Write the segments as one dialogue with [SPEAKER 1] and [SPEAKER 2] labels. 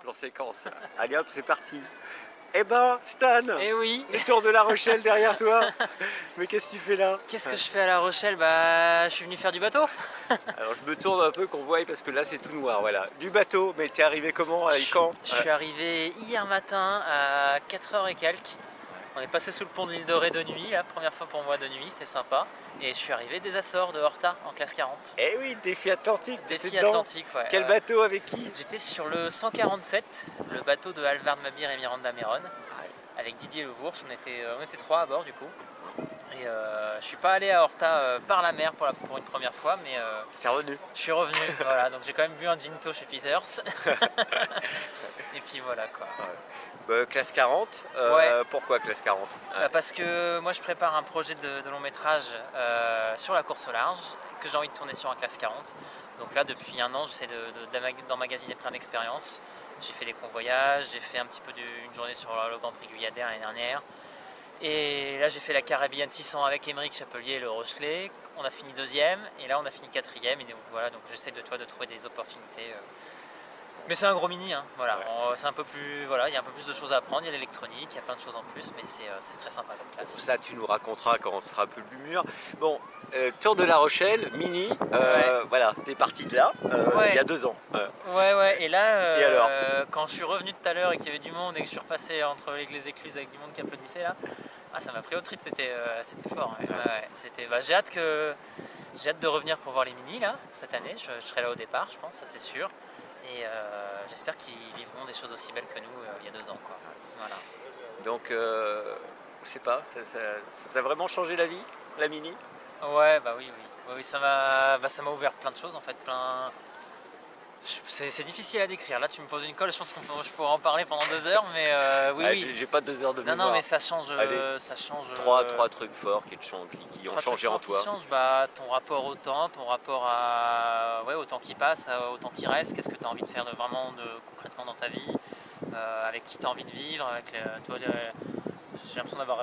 [SPEAKER 1] Plan séquence. Allez hop, c'est parti. Eh ben, Stan,
[SPEAKER 2] Eh oui.
[SPEAKER 1] les Tours de La Rochelle derrière toi. Mais qu'est-ce que tu fais là?
[SPEAKER 2] Qu'est-ce que je fais à La Rochelle? Bah, je suis venu faire du bateau.
[SPEAKER 1] Alors je me tourne un peu qu'on voie parce que là c'est tout noir, voilà. Du bateau, mais t'es arrivé comment? Avec quand?
[SPEAKER 2] Je suis arrivé hier matin à 4h et quelques. On est passé sous le pont de l'île de Ré de nuit, la première fois pour moi de nuit, c'était sympa. Et je suis arrivé des Açores de Horta en classe 40.
[SPEAKER 1] Eh oui, défi Atlantique.
[SPEAKER 2] Défi Atlantique, ouais.
[SPEAKER 1] Quel bateau avec qui?
[SPEAKER 2] J'étais sur le 147, le bateau de Alvaro Mabir et Miranda Meron, avec Didier Levours. On était 3 à bord du coup. Et je suis pas allé à Horta par la mer pour une première fois, mais
[SPEAKER 1] T'es revenu.
[SPEAKER 2] je suis revenu. Voilà, donc j'ai quand même bu un ginto chez Peters. Et puis voilà quoi.
[SPEAKER 1] Classe 40,
[SPEAKER 2] Ouais.
[SPEAKER 1] Pourquoi classe 40?
[SPEAKER 2] Parce que moi je prépare un projet de long métrage sur la course au large que j'ai envie de tourner sur un classe 40. Donc là depuis un an j'essaie d'emmagasiner plein d'expériences. J'ai fait des convoyages, j'ai fait un petit peu une journée sur le Grand Prix Guyadère l'année dernière. Et là j'ai fait la Caribbean 600 avec Émeric Chapelier et le Rochelet. On a fini 2e et là on a fini 4e. Et donc voilà, donc j'essaie de trouver des opportunités. Mais c'est un gros mini, hein. Voilà.
[SPEAKER 1] Ouais.
[SPEAKER 2] C'est un peu plus, voilà, il y a un peu plus de choses à apprendre, il y a l'électronique, il y a plein de choses en plus, mais c'est très sympa comme classe.
[SPEAKER 1] Ça tu nous raconteras quand on sera un peu plus mûr. Bon, Tour de La Rochelle, mini, voilà, t'es parti de là, il y a 2 ans.
[SPEAKER 2] Ouais, et là,
[SPEAKER 1] Et alors
[SPEAKER 2] quand je suis revenu tout à l'heure et qu'il y avait du monde et que je suis repassé entre les écluses avec du monde qui applaudissait là, ça m'a pris au trip, c'était fort. Ouais. J'ai hâte de revenir pour voir les mini là, cette année, je serai là au départ, je pense, ça c'est sûr. Et j'espère qu'ils vivront des choses aussi belles que nous il y a 2 ans. Quoi. Voilà.
[SPEAKER 1] Donc, je sais pas, ça t'a vraiment changé la vie, la mini?
[SPEAKER 2] Ouais, bah oui, ça m'a ouvert plein de choses en fait, C'est difficile à décrire. Là, tu me poses une colle, je pense que je pourrais en parler pendant 2 heures, mais oui.
[SPEAKER 1] J'ai pas 2 heures de mémoire.
[SPEAKER 2] Non, mais ça change.
[SPEAKER 1] Trois trucs forts qui ont changé en toi.
[SPEAKER 2] Ton rapport au temps, ton rapport au temps qui passe, au temps qui reste. Qu'est-ce que tu as envie de faire concrètement dans ta vie, avec qui tu as envie de vivre, toi. J'ai l'impression d'avoir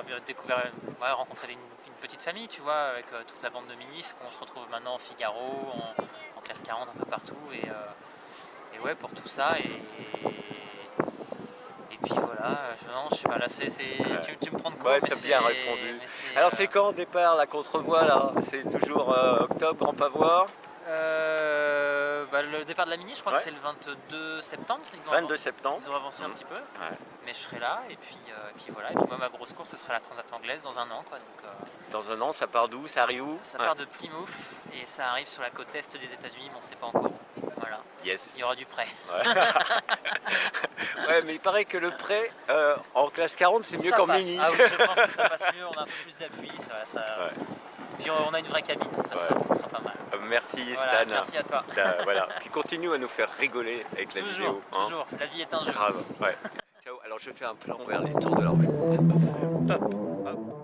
[SPEAKER 2] rencontré une petite famille, tu vois, avec toute la bande de minis, qu'on se retrouve maintenant en Figaro, en classe 40, un peu partout. Et ouais, pour tout ça. Et puis voilà, je sais pas, là, tu me prends de quoi?
[SPEAKER 1] Ouais, t'as bien répondu. Alors, c'est quand au départ la contrevoix là? C'est toujours octobre, Grand Pavois?
[SPEAKER 2] Le départ de la mini, je crois que c'est le 22 septembre.
[SPEAKER 1] 22 septembre.
[SPEAKER 2] Ils ont avancé un petit peu, mais je serai là. Et puis voilà. Et puis moi, ma grosse course, ce sera la Transat anglaise dans un an. Quoi, donc,
[SPEAKER 1] dans un an, ça part d'où? Ça arrive où?
[SPEAKER 2] Ça part de Plymouth et ça arrive sur la côte est des États-Unis, mais on ne sait pas encore où. Voilà.
[SPEAKER 1] Yes.
[SPEAKER 2] Il y aura du prêt.
[SPEAKER 1] Ouais, mais il paraît que le prêt en classe 40, c'est mieux qu'en mini.
[SPEAKER 2] Ah oui, je pense que ça passe mieux, on a un peu plus d'appui. Puis on a une vraie cabine, ça sera pas mal.
[SPEAKER 1] Merci
[SPEAKER 2] voilà,
[SPEAKER 1] Stan.
[SPEAKER 2] Merci à toi.
[SPEAKER 1] Voilà. Qui continue à nous faire rigoler avec la vidéo.
[SPEAKER 2] Toujours, la vie est un jeu.
[SPEAKER 1] Grave, ouais. Ciao, alors je fais un plan vers les Tours de La Rochelle. Top. Hop.